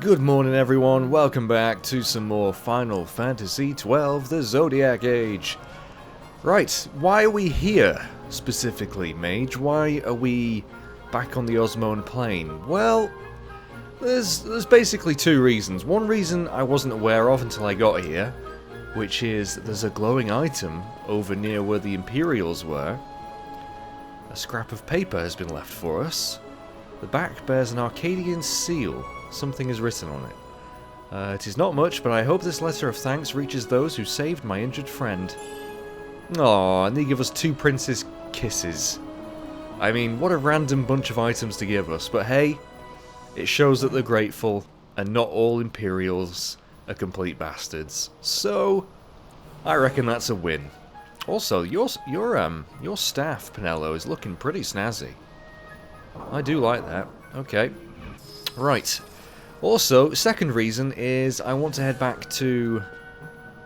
Good morning everyone, welcome back to some more Final Fantasy XII, the Zodiac Age. Right, why are we here, specifically, Mage? Why are we back on the Ozmone plane? Well, there's basically two reasons. One reason I wasn't aware of until I got here, which is that there's a glowing item over near where the Imperials were. A scrap of paper has been left for us. The back bears an Arcadian seal. Something is written on it. It is not much, but I hope this letter of thanks reaches those who saved my injured friend. Aww, and they give us two princess kisses. I mean, what a random bunch of items to give us, but hey, it shows that they're grateful, and not all Imperials are complete bastards. So, I reckon that's a win. Also, your staff, Penello, is looking pretty snazzy. I do like that. Okay. Right. Also, second reason is I want to head back to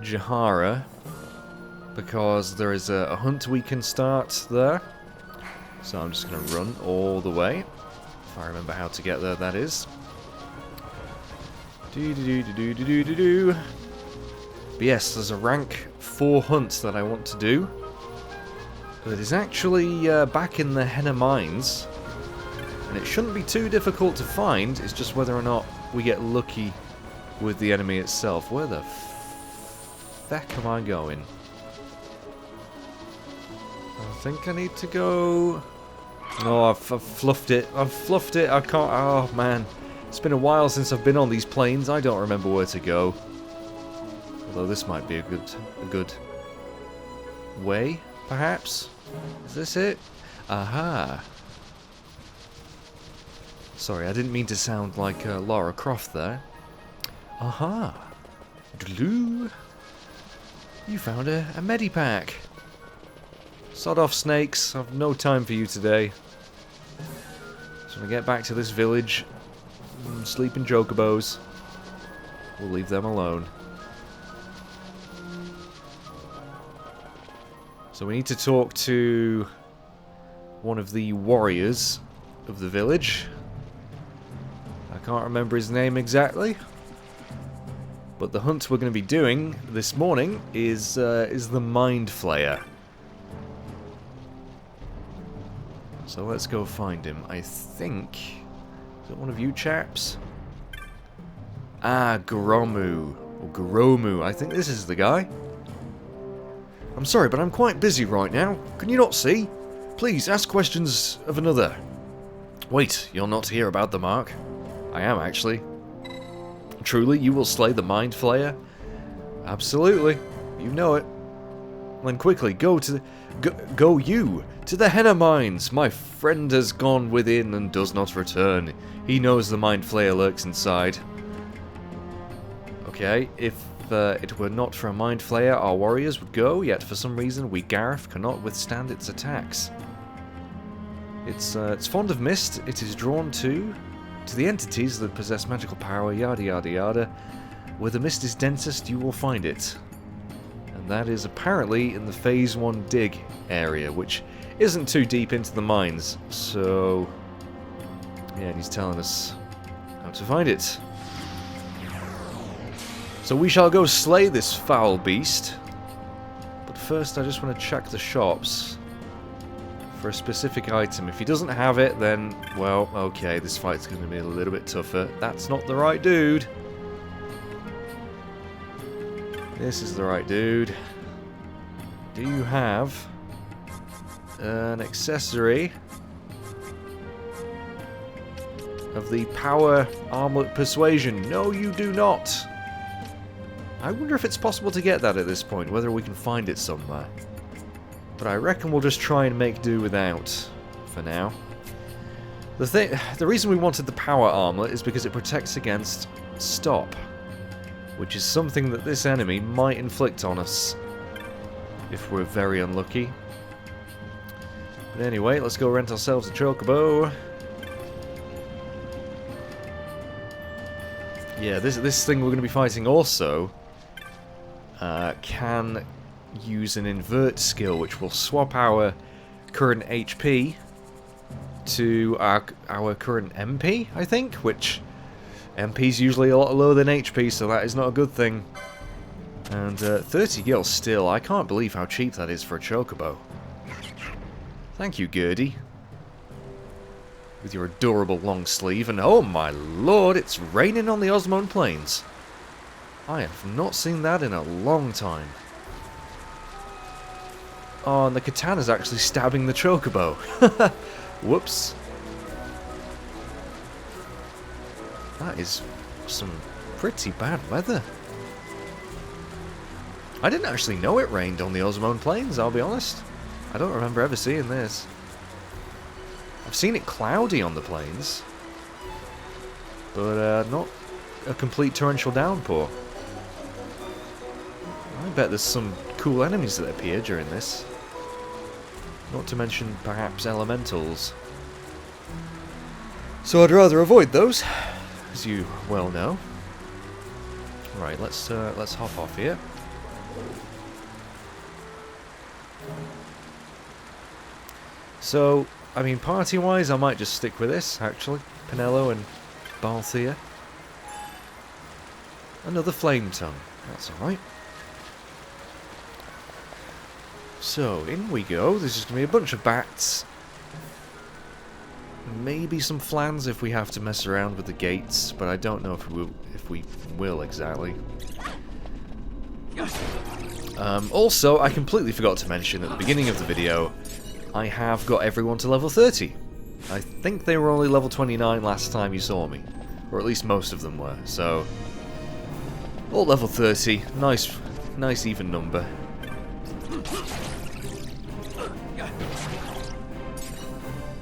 Jahara because there is a hunt we can start there. So I'm just going to run all the way. If I remember how to get there, that is. But yes, there's a rank 4 hunt that I want to do. That is actually back in the Henne mines. And it shouldn't be too difficult to find, it's just whether or not we get lucky with the enemy itself. Where the feck am I going? I think I need to go... No, I've fluffed it. I've fluffed it. I can't... Oh, man. It's been a while since I've been on these planes. I don't remember where to go. Although this might be a good way, perhaps? Is this it? Aha. Sorry, I didn't mean to sound like Lara Croft there. Aha! Glue! You found a medipack! Sod off, snakes. I've no time for you today. Just want to get back to this village. Sleep in chocobos. We'll leave them alone. So we need to talk to one of the warriors of the village. I can't remember his name exactly, but the hunt we're going to be doing this morning is the Mind Flayer. So let's go find him. I think... Is it one of you chaps? Ah, Gromu. Or Gromu. I think this is the guy. I'm sorry, but I'm quite busy right now. Can you not see? Please, ask questions of another. Wait, you're not here about the mark? I am, actually. Truly, you will slay the Mind Flayer? Absolutely. You know it. Then quickly, go to the Henne mines. My friend has gone within and does not return. He knows the Mind Flayer lurks inside. Okay, if it were not for a Mind Flayer, our warriors would go, yet for some reason we Gareth cannot withstand its attacks. It's fond of mist. It is drawn to the entities that possess magical power, yada yada yada. Where the mist is densest, you will find it. And that is apparently in the Phase 1 dig area, which isn't too deep into the mines. So, yeah, and he's telling us how to find it. So we shall go slay this foul beast. But first I just want to check the shops for a specific item. If he doesn't have it, then, well, okay, this fight's going to be a little bit tougher. That's not the right dude. This is the right dude. Do you have an accessory of the power armlet persuasion? No, you do not. I wonder if it's possible to get that at this point, whether we can find it somewhere. But I reckon we'll just try and make do without for now. The reason we wanted the power armlet is because it protects against stop, which is something that this enemy might inflict on us if we're very unlucky. But anyway, let's go rent ourselves a chocobo. Yeah, this thing we're going to be fighting also can use an invert skill, which will swap our current HP to our current MP, I think, which MP's usually a lot lower than HP, so that is not a good thing. And 30 gil still, I can't believe how cheap that is for a chocobo. Thank you, Gurdy. With your adorable long sleeve, and oh my lord, it's raining on the Ozmone plains. I have not seen that in a long time. Oh, and the katana's actually stabbing the chocobo. Whoops. That is some pretty bad weather. I didn't actually know it rained on the Ozmone plains, I'll be honest. I don't remember ever seeing this. I've seen it cloudy on the plains, but not a complete torrential downpour. I bet there's some cool enemies that appear during this. Not to mention, perhaps, elementals. So I'd rather avoid those, as you well know. Right, let's hop off here. So, I mean, party-wise, I might just stick with this, actually. Pinello and Balthea. Another flame tongue. That's alright. So, in we go. There's just going to be a bunch of bats. Maybe some flans if we have to mess around with the gates, but I don't know if we will exactly. Also, I completely forgot to mention at the beginning of the video, I have got everyone to level 30. I think they were only level 29 last time you saw me. Or at least most of them were, so... all level 30. Nice even number.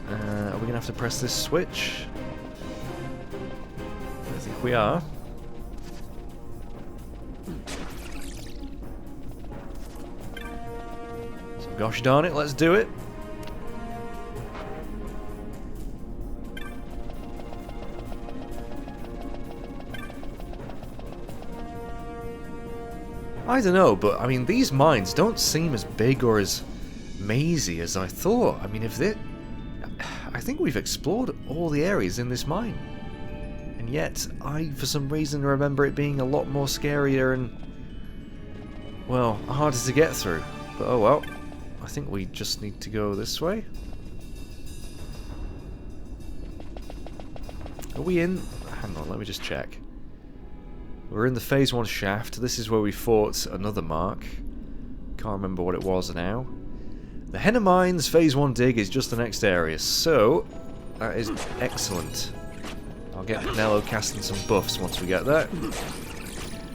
Are we going to have to press this switch? I think we are. So gosh darn it, let's do it. I don't know, but I mean, these mines don't seem as big or as mazy as I thought. I mean, I think we've explored all the areas in this mine. And yet, I, for some reason, remember it being a lot more scarier and, well, harder to get through. But oh well, I think we just need to go this way. Are we in? Hang on, let me just check. We're in the Phase 1 shaft. This is where we fought another mark. Can't remember what it was now. The Henne Mines Phase 1 dig is just the next area, so that is excellent. I'll get Pinello casting some buffs once we get there.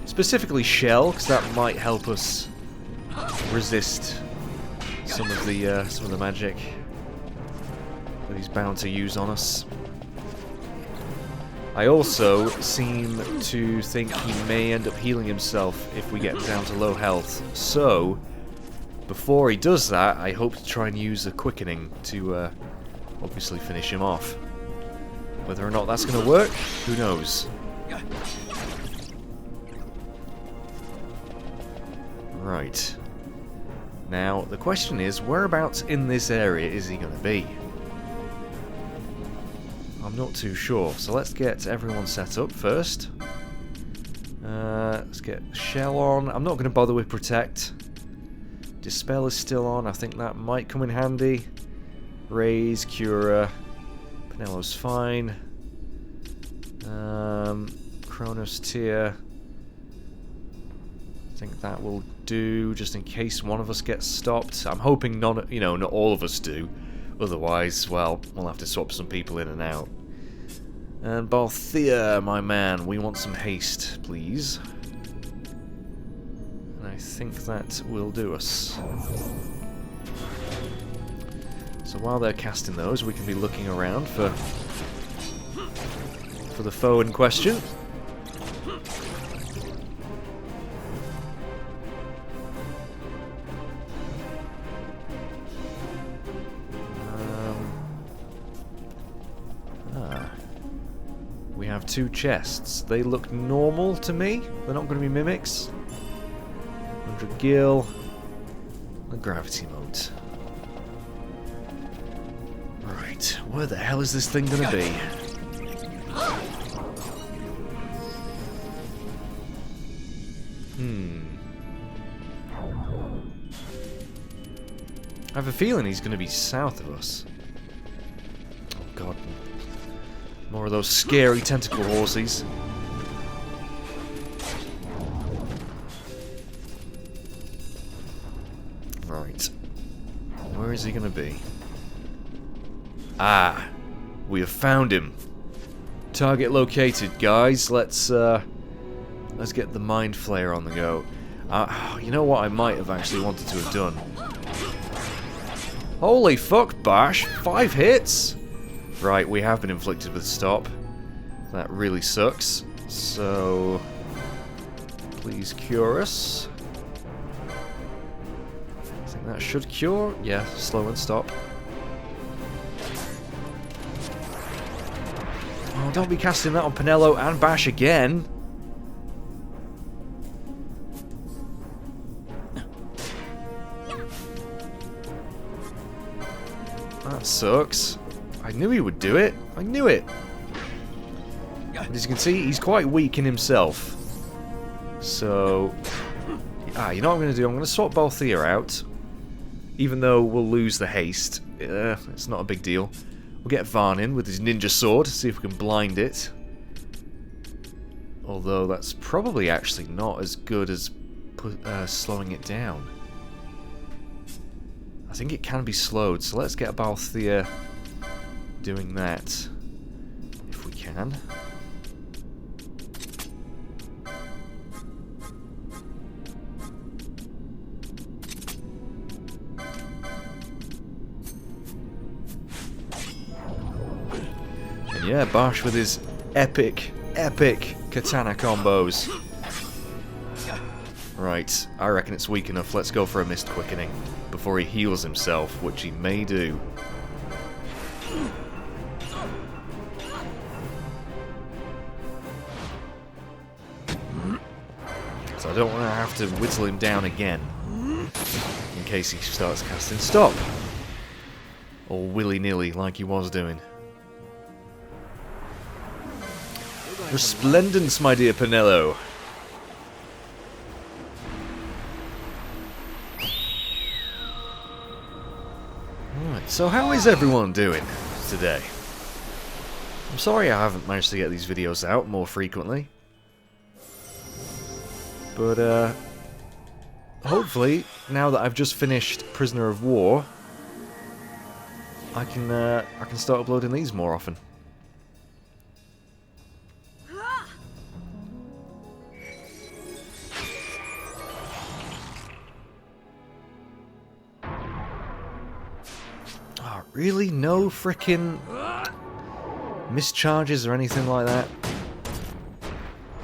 Specifically Shell, because that might help us resist some of the magic that he's bound to use on us. I also seem to think he may end up healing himself if we get down to low health. So, before he does that, I hope to try and use a quickening to obviously finish him off. Whether or not that's going to work, who knows. Right. Now, the question is, whereabouts in this area is he going to be? I'm not too sure, so let's get everyone set up first. Let's get Shell on. I'm not going to bother with Protect. Dispel is still on. I think that might come in handy. Raise, Cura. Pinello's fine. Chronos Tier. I think that will do, just in case one of us gets stopped. I'm hoping not all of us do. Otherwise, well, we'll have to swap some people in and out. And Balthea, my man, we want some haste, please. And I think that will do us. So while they're casting those, we can be looking around for the foe in question. We have two chests. They look normal to me. They're not going to be mimics. 100 gil. The gravity moat. Right, where the hell is this thing going to be? have a feeling he's going to be south of us. Oh god. More of those scary tentacle horsies. Right. Where is he going to be? Ah! We have found him. Target located, guys. Let's get the Mind Flayer on the go. You know what I might have actually wanted to have done? Holy fuck, Bash! 5 hits? Right, we have been inflicted with stop. That really sucks. So... please cure us. I think that should cure. Yeah, slow and stop. Oh, don't be casting that on Penelo and Bash again. That sucks. I knew he would do it. I knew it. And as you can see, he's quite weak in himself. So... you know what I'm going to do? I'm going to swap Balthea out. Even though we'll lose the haste. It's not a big deal. We'll get Varn in with his ninja sword, see if we can blind it. Although that's probably actually not as good as slowing it down. I think it can be slowed, so let's get Balthea doing that. If we can. Yeah, Bash with his epic katana combos. Right, I reckon it's weak enough. Let's go for a mist quickening before he heals himself, which he may do. So I don't want to have to whittle him down again in case he starts casting stop. Or willy-nilly like he was doing. Resplendence, my dear Penelo. Alright, so how is everyone doing today? I'm sorry I haven't managed to get these videos out more frequently. But, hopefully, now that I've just finished Prisoner of War, I can start uploading these more often. Really? No frickin' mischarges or anything like that?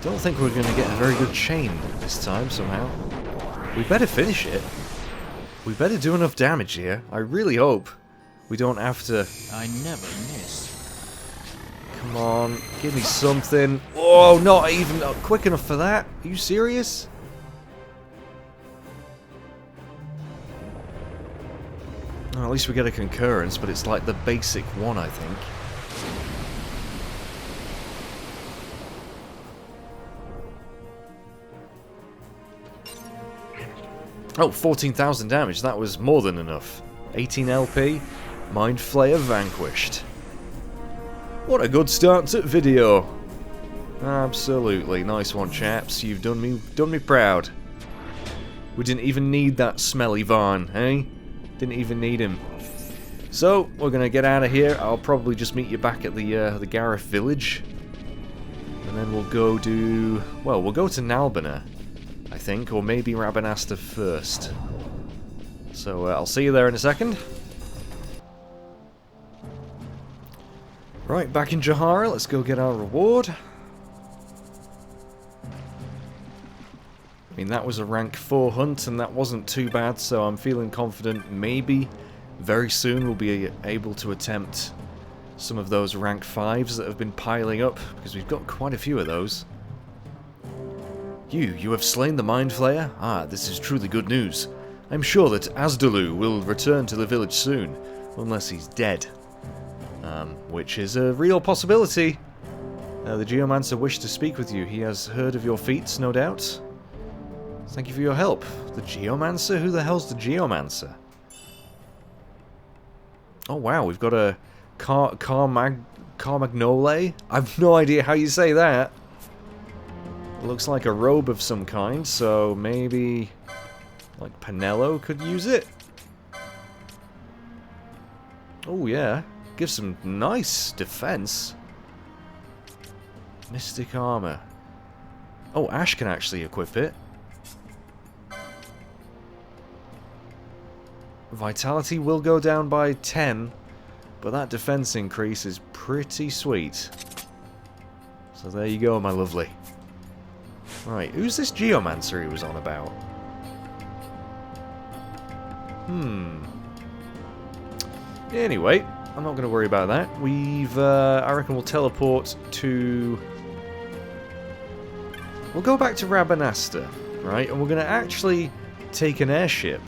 Don't think we're going to get a very good chain this time, somehow. We better finish it. We better do enough damage here. I really hope we don't have to... I never miss. Come on, give me something. Oh, not even quick enough for that. Are you serious? Well, at least we get a concurrence, but it's like the basic one, I think. Oh, 14,000 damage. That was more than enough. 18 LP. Mind Flayer vanquished. What a good start to video. Absolutely. Nice one, chaps. You've done me proud. We didn't even need that smelly Varn, eh? Didn't even need him. So, we're going to get out of here. I'll probably just meet you back at the Gareth village. And then we'll go do... well, we'll go to Nalbina, I think, or maybe Rabanasta first. So, I'll see you there in a second. Right, back in Jahara. Let's go get our reward. I mean, that was a rank 4 hunt, and that wasn't too bad, so I'm feeling confident maybe very soon we'll be able to attempt some of those rank 5s that have been piling up, because we've got quite a few of those. You have slain the Mind Flayer? Ah, this is truly good news. I'm sure that Azdalu will return to the village soon, unless he's dead. Which is a real possibility. The Geomancer wished to speak with you. He has heard of your feats, no doubt. Thank you for your help. The Geomancer? Who the hell's the Geomancer? Oh wow, we've got a Carmagnole? I've no idea how you say that. It looks like a robe of some kind, so maybe like Pinello could use it. Oh yeah, gives some nice defense. Mystic armor. Oh, Ash can actually equip it. Vitality will go down by 10, but that defense increase is pretty sweet. So there you go, my lovely. Right, who's this Geomancer he was on about? Anyway, I'm not going to worry about that. I reckon we'll teleport to... We'll go back to Rabanasta, right? And we're going to actually take an airship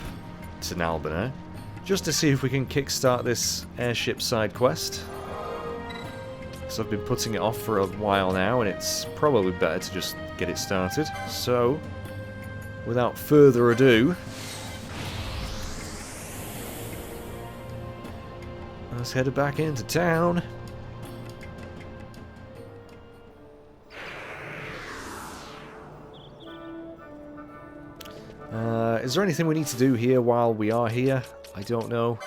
to Nalbina, just to see if we can kickstart this airship side quest. Because I've been putting it off for a while now, and it's probably better to just get it started. So, without further ado, let's head back into town. Is there anything we need to do here while we are here? I don't know.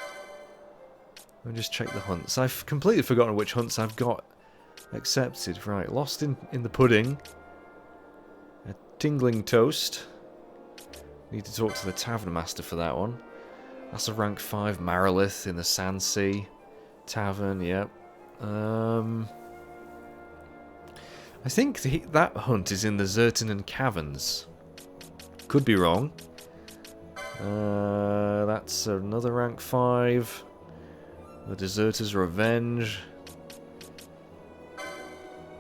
Let me just check the hunts. I've completely forgotten which hunts I've got accepted. Right, lost in the pudding. A tingling toast. Need to talk to the tavern master for that one. That's a rank 5 Marilith in the Sand Sea Tavern, yep. I think that hunt is in the Zertinen Caverns. Could be wrong. That's another rank 5. The Deserter's Revenge.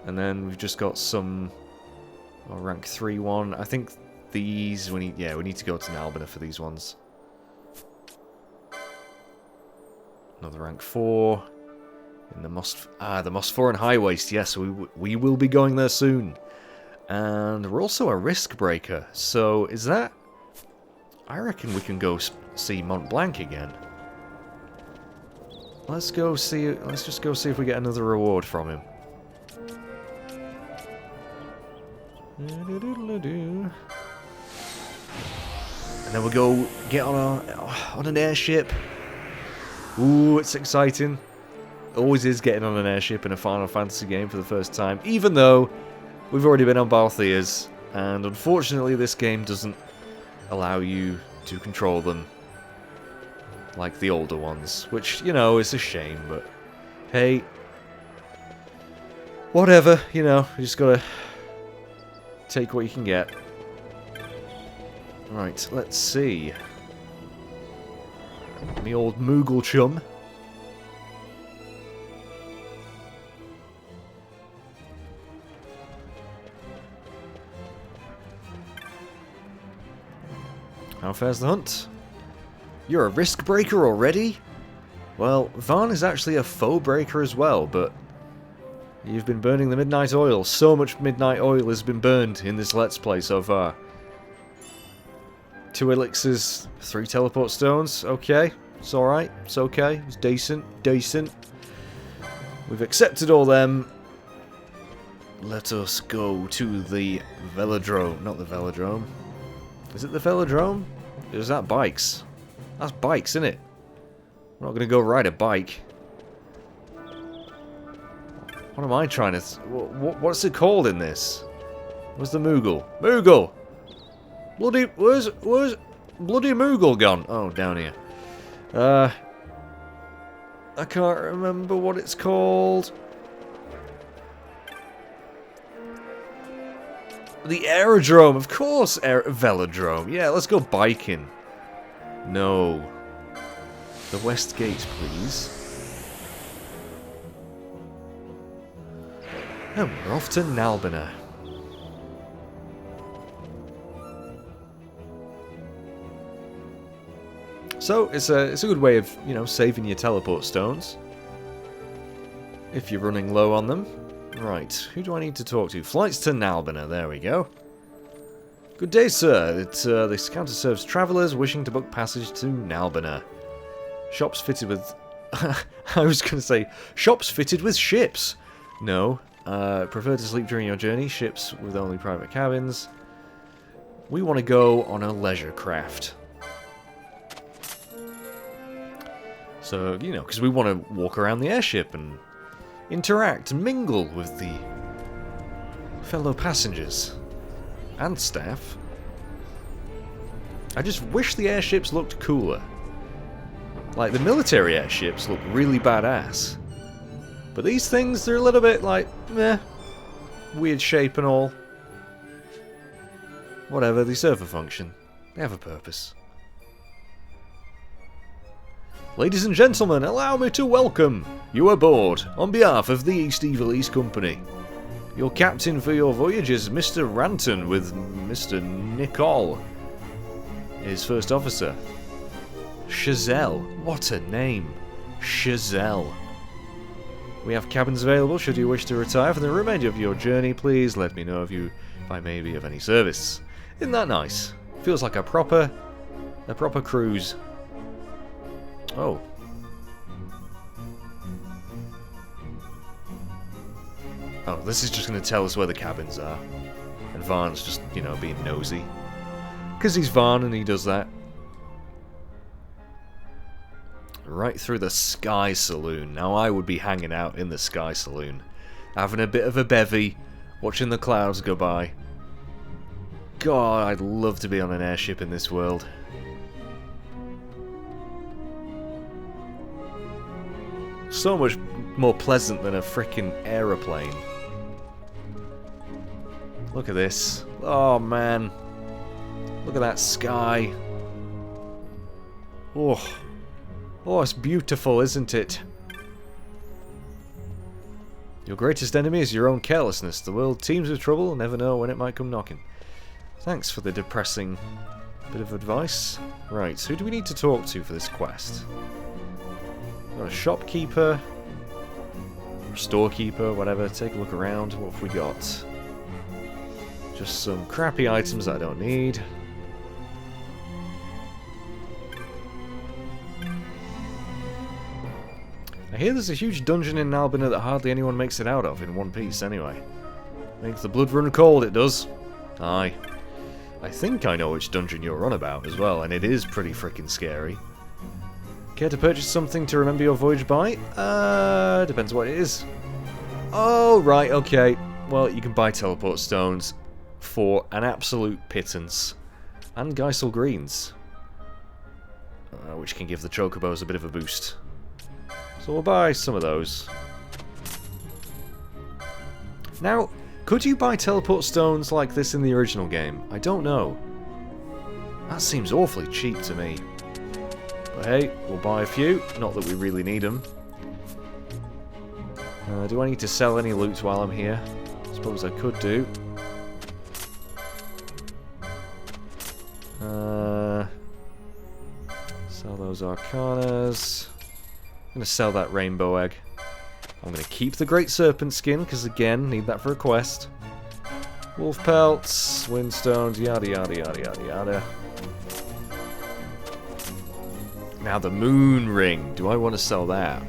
And then we've just got some rank 3 one. I think these we need to go to Nalbina for these ones. Another rank 4 in the Mosforan High Waste. Yes, we will be going there soon. And we're also a risk breaker. So is that? I reckon we can go see Mont Blanc again. Let's go see. Let's just go see if we get another reward from him. And then we'll go get on an airship. Ooh, it's exciting. Always is getting on an airship in a Final Fantasy game for the first time, even though we've already been on Balthiers, and unfortunately this game doesn't allow you to control them like the older ones, which, you know, is a shame, but hey, whatever, you know, you just gotta take what you can get. Right, let's see. Me old Moogle chum. How fares the hunt? You're a risk breaker already? Well, Varn is actually a foe breaker as well, but you've been burning the midnight oil. So much midnight oil has been burned in this Let's Play so far. 2 elixirs, 3 teleport stones. Okay, it's alright, it's okay, it's decent, decent. We've accepted all them. Let us go to the velodrome. Not the velodrome. Is it the velodrome? Or is that bikes? That's bikes, isn't it? We're not going to go ride a bike. What am I trying to... What's it called in this? Where's the Moogle? Moogle! Bloody... Where's bloody Moogle gone? Oh, down here. I can't remember what it's called. The aerodrome, of course. Velodrome. Yeah, let's go biking. No. The West Gate, please. And we're off to Nalbina. So it's a good way of, you know, saving your teleport stones if you're running low on them. Right, who do I need to talk to? Flights to Nalbina, there we go. Good day, sir. This counter serves travellers wishing to book passage to Nalbina. Shops fitted with I was going to say, shops fitted with ships. No. Prefer to sleep during your journey. Ships with only private cabins. We want to go on a leisure craft. So, you know, because we want to walk around the airship and interact and mingle with the fellow passengers and staff. I just wish the airships looked cooler. Like, the military airships look really badass. But these things, they're a little bit like, meh. Weird shape and all. Whatever, they serve a function. They have a purpose. Ladies and gentlemen, allow me to welcome you aboard on behalf of the East Evil East Company. Your captain for your voyage is Mr. Ranton with Mr. Nicol, his first officer. Chazelle, what a name. Chazelle. We have cabins available should you wish to retire. For the remainder of your journey, please let me know if I may be of any service. Isn't that nice? Feels like a proper cruise. Oh. Oh, this is just going to tell us where the cabins are. And Varn's just, you know, being nosy. Because he's Varn and he does that. Right through the Sky Saloon. Now I would be hanging out in the Sky Saloon. Having a bit of a bevy. Watching the clouds go by. God, I'd love to be on an airship in this world. So much more pleasant than a frickin' aeroplane. Look at this. Oh man. Look at that sky. Oh. Oh, it's beautiful, isn't it? Your greatest enemy is your own carelessness. The world teems with trouble, never know when it might come knocking. Thanks for the depressing bit of advice. Right, who do we need to talk to for this quest? Got a shopkeeper, or storekeeper, whatever. Take a look around. What have we got? Just some crappy items that I don't need. I hear there's a huge dungeon in Nalbina that hardly anyone makes it out of in one piece anyway. Makes the blood run cold, it does. Aye. I think I know which dungeon you're on about as well, and it is pretty freaking scary. Care to purchase something to remember your voyage by? Depends what it is. Oh, right, okay. Well, you can buy teleport stones for an absolute pittance. And Geisel greens. Which can give the chocobos a bit of a boost. So we'll buy some of those. Now, could you buy teleport stones like this in the original game? I don't know. That seems awfully cheap to me. But hey, we'll buy a few. Not that we really need them. Do I need to sell any loot while I'm here? I suppose I could do. Sell those Arcanas. I'm going to sell that rainbow egg. I'm going to keep the Great Serpent skin, because again, need that for a quest. Wolf pelts, windstones, yada yada yada yada yada. Now the moon ring. Do I want to sell that?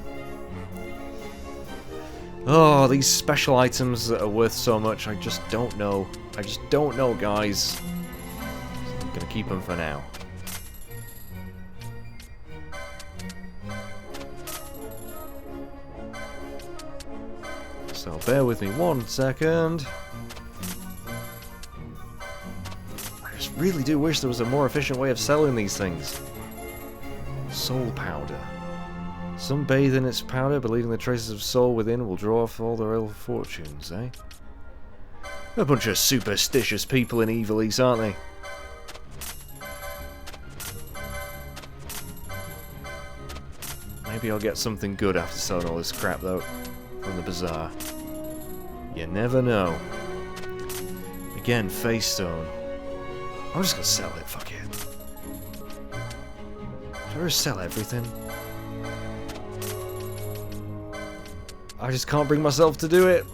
Oh, these special items that are worth so much, I just don't know. I just don't know, guys. So I'm going to keep them for now. So bear with me 1 second. I just really do wish there was a more efficient way of selling these things. Soul powder. Some bathe in its powder, believing the traces of soul within will draw off all their ill fortunes, eh? A bunch of superstitious people in Evil East, aren't they? Maybe I'll get something good after selling all this crap, though, from the bazaar. You never know. Again, face stone. I'm just gonna sell it, fuck it. Should I just sell everything? I just can't bring myself to do it.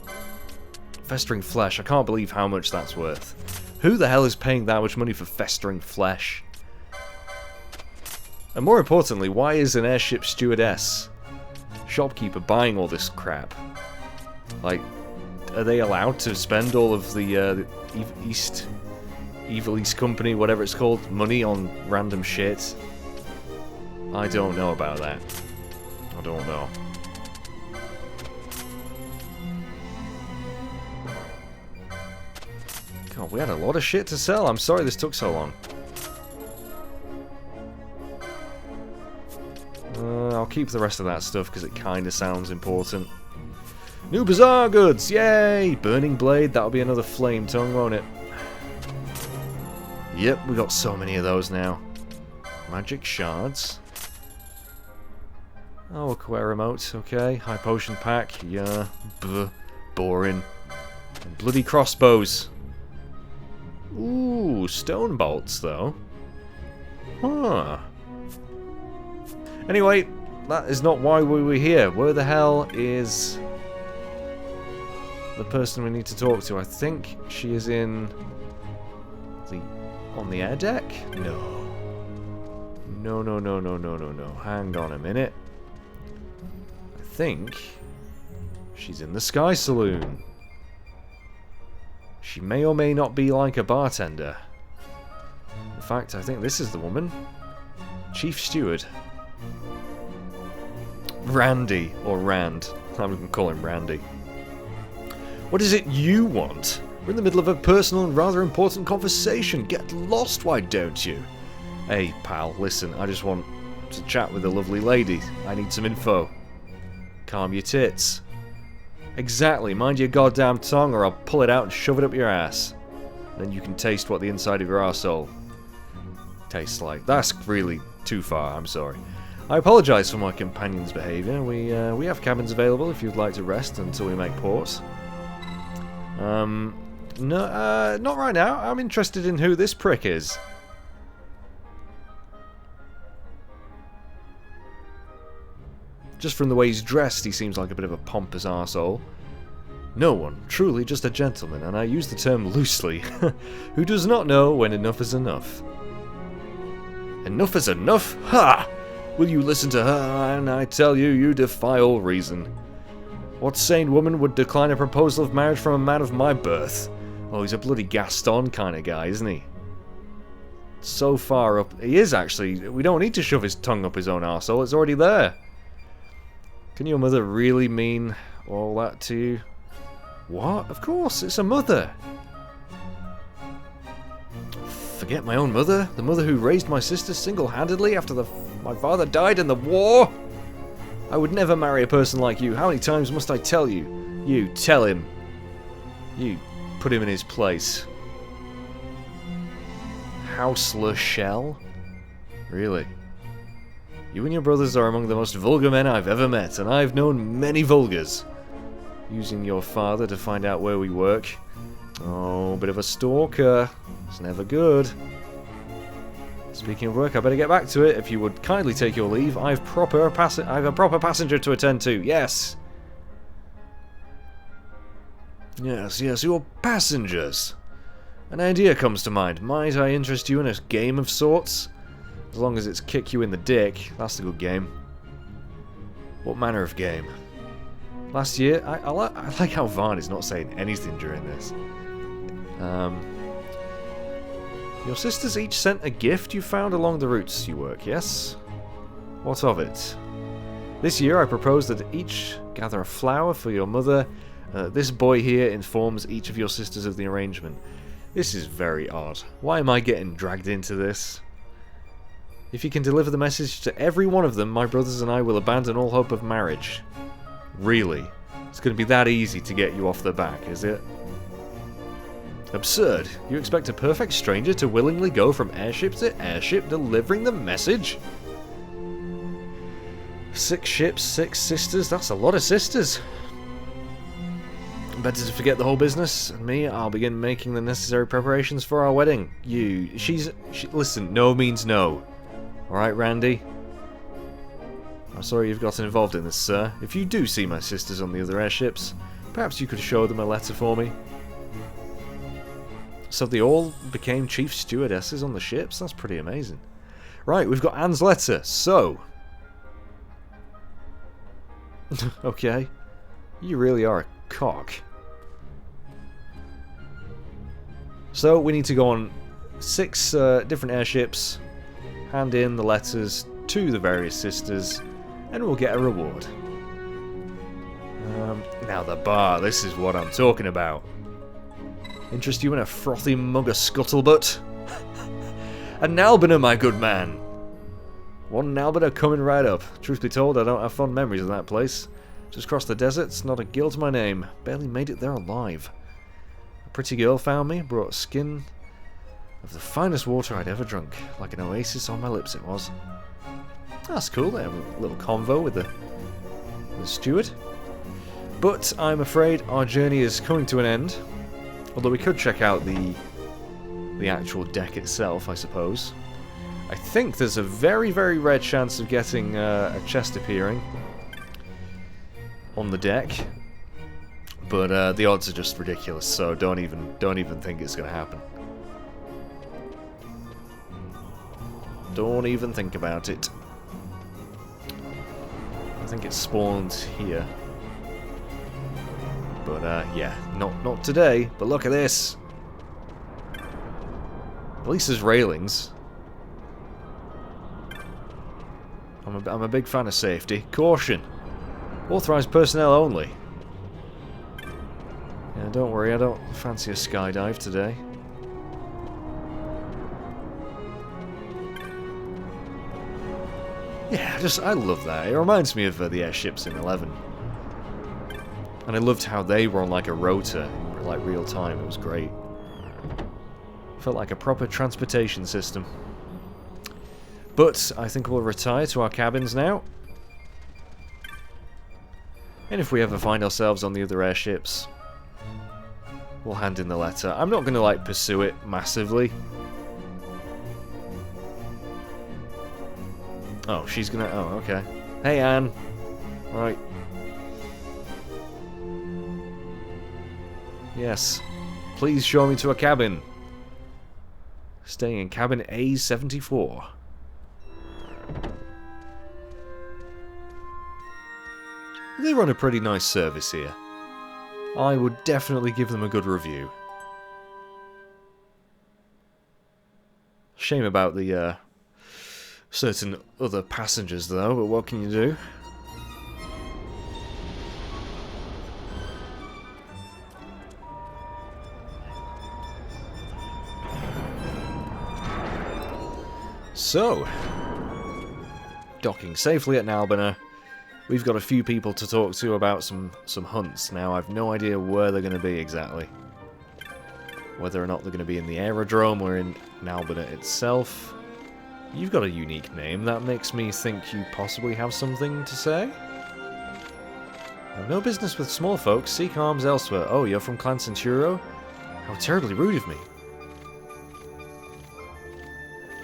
Festering flesh, I can't believe how much that's worth. Who the hell is paying that much money for festering flesh? And more importantly, why is an airship stewardess shopkeeper buying all this crap? Like, are they allowed to spend all of the Evil East Company, whatever it's called, money on random shit? I don't know about that. I don't know. God, we had a lot of shit to sell. I'm sorry this took so long. I'll keep the rest of that stuff because it kind of sounds important. New bazaar goods! Yay! Burning blade, that'll be another flame tongue, won't it? Yep, we got so many of those now. Magic shards. Oh, Aqua remote, okay. High potion pack, yeah. Boring. And bloody crossbows. Ooh, stone bolts though. Huh. Anyway, that is not why we were here. Where the hell is the person we need to talk to? I think she is in on the air deck? No. No. Hang on a minute. I think she's in the Sky Saloon. She may or may not be like a bartender. In fact, I think this is the woman. Chief Steward. Randy, or Rand. I'm going to call him Randy. What is it you want? We're in the middle of a personal and rather important conversation. Get lost, why don't you? Hey, pal, listen, I just want to chat with a lovely lady. I need some info. Calm your tits. Exactly, mind your goddamn tongue or I'll pull it out and shove it up your ass. Then you can taste what the inside of your arsehole tastes like. That's really too far, I'm sorry. I apologise for my companion's behaviour. We have cabins available if you'd like to rest until we make port. No, not right now. I'm interested in who this prick is. Just from the way he's dressed, he seems like a bit of a pompous arsehole. No one, truly just a gentleman, and I use the term loosely, who does not know when enough is enough. Enough is enough? Ha! Will you listen to her, and I tell you, you defy all reason. What sane woman would decline a proposal of marriage from a man of my birth? Oh, he's a bloody Gaston kind of guy, isn't he? So far up... He is, actually. We don't need to shove his tongue up his own arsehole, it's already there. Can your mother really mean all that to you? What? Of course, it's a mother. Forget my own mother? The mother who raised my sister single-handedly after my father died in the war? I would never marry a person like you. How many times must I tell you? You, tell him. You, put him in his place. Houseless shell? Really? You and your brothers are among the most vulgar men I've ever met, and I've known many vulgars. Using your father to find out where we work. Oh, bit of a stalker. It's never good. Speaking of work, I better get back to it. If you would kindly take your leave, I have a proper passenger to attend to. Yes. Yes, your passengers. An idea comes to mind. Might I interest you in a game of sorts? As long as it's kick you in the dick, that's a good game. What manner of game? Last year, I like how Varn is not saying anything during this. Your sisters each sent a gift you found along the routes you work, yes? What of it? This year I propose that each gather a flower for your mother. This boy here informs each of your sisters of the arrangement. This is very odd. Why am I getting dragged into this? If you can deliver the message to every one of them, my brothers and I will abandon all hope of marriage. Really? It's going to be that easy to get you off the back, is it? Absurd. You expect a perfect stranger to willingly go from airship to airship delivering the message? 6 ships, 6 sisters, that's a lot of sisters. Better to forget the whole business, and me, I'll begin making the necessary preparations for our wedding. Listen, no means no. Alright, Randy? I'm sorry you've gotten involved in this, sir. If you do see my sisters on the other airships, perhaps you could show them a letter for me. So they all became chief stewardesses on the ships? That's pretty amazing. Right, we've got Anne's letter. So, Okay. You really are a cock. So, we need to go on 6 different airships, hand in the letters to the various sisters, and we'll get a reward. Now the bar, this is what I'm talking about. Interest you in a frothy mug of Scuttlebutt? A Nalbina, my good man! One Nalbina coming right up. Truth be told, I don't have fond memories of that place. Just crossed the deserts, not a gill to my name. Barely made it there alive. A pretty girl found me, brought skin of the finest water I'd ever drunk. Like an oasis on my lips it was. That's cool, they have a little convo with the steward. But I'm afraid our journey is coming to an end. Although we could check out the actual deck itself, I suppose. I think there's a very, very rare chance of getting a chest appearing on the deck. But the odds are just ridiculous, so don't even think it's going to happen. Don't even think about it. I think it's spawned here. But yeah, not today. But look at this. At least there's railings. I'm a big fan of safety. Caution. Authorized personnel only. Yeah, don't worry, I don't fancy a skydive today. Yeah, I love that. It reminds me of the airships in 11. And I loved how they were on like a rotor in like real time. It was great. Felt like a proper transportation system. But I think we'll retire to our cabins now. And if we ever find ourselves on the other airships, we'll hand in the letter. I'm not going to like pursue it massively. Oh, she's gonna... Oh, okay. Hey, Anne. Right. Yes. Please show me to a cabin. Staying in cabin A74. They run a pretty nice service here. I would definitely give them a good review. Shame about the certain other passengers though, but what can you do? So, docking safely at Nalbina. We've got a few people to talk to about some hunts. Now, I've no idea where they're going to be exactly. Whether or not they're going to be in the aerodrome or in Nalbina itself. You've got a unique name. That makes me think you possibly have something to say. No business with small folks. Seek arms elsewhere. Oh, you're from Clan Centuro? How terribly rude of me.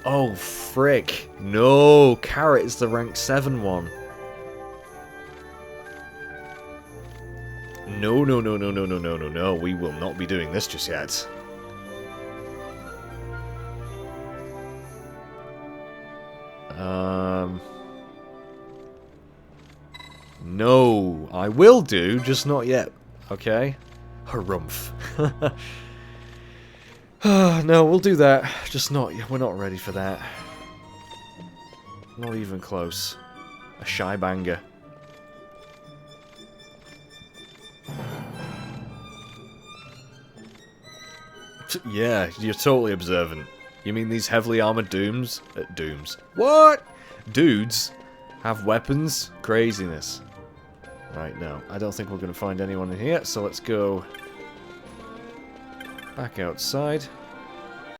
Oh, frick. No, Carrot is the rank 7 one. No, no, no, no, no, no, no, no, no. We will not be doing this just yet. No, I will do, just not yet. Okay? Harumph. No, we'll do that. Just not. We're not ready for that. Not even close. A shy banger. Yeah, you're totally observant. You mean these heavily armored dooms? Dooms. What? Dudes have weapons? Craziness. Right, no. I don't think we're going to find anyone in here, so let's go back outside.